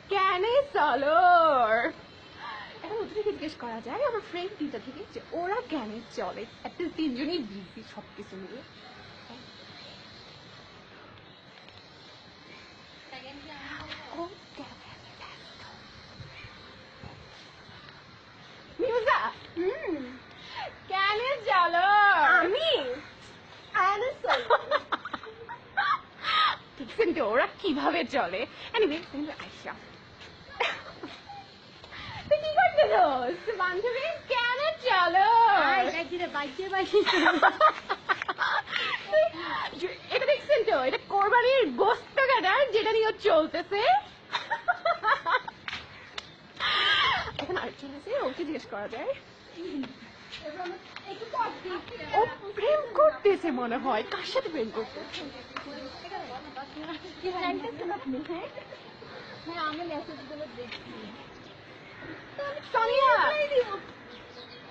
ক্যানে চলো এখন ওদেরকে জিজ্ঞেস করা যায় আমার ফ্রেন্ড দুইটা থেকে যে ওরা ক্যানে চলে একটা তিনজনই বিজি সবকিছু মিলে মিউজা ক্যানে চলো আমি দেখছেন তো ওরা কিভাবে চলে এনিওয়ে আইসা তুই কি করতেছস বান্ধবী কেন চলো এটা দেখছেন তো এটা কোরবানির গোস্ত কাটার যেটা নিয়ে ও চলতেছে এখন আরেকজন আছে ওকে জিজ্ঞেস করা যায় ও প্রেম করতেছে মনে হয় কার সাথে প্রেম করতেছে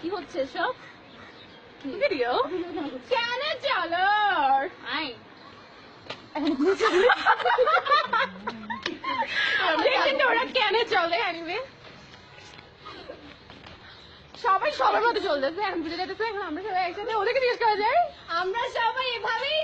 কি হচ্ছে সব ভিডিও কেন চলো ওরা কেন চলে এনিওয়ে সবাই সবার মতো চলতেছে এখন বুঝে যেতেছে এখন আমরা সবাই একসাথে ওদেরকে জিজ্ঞেস করা যায় আমরা সবাই এভাবেই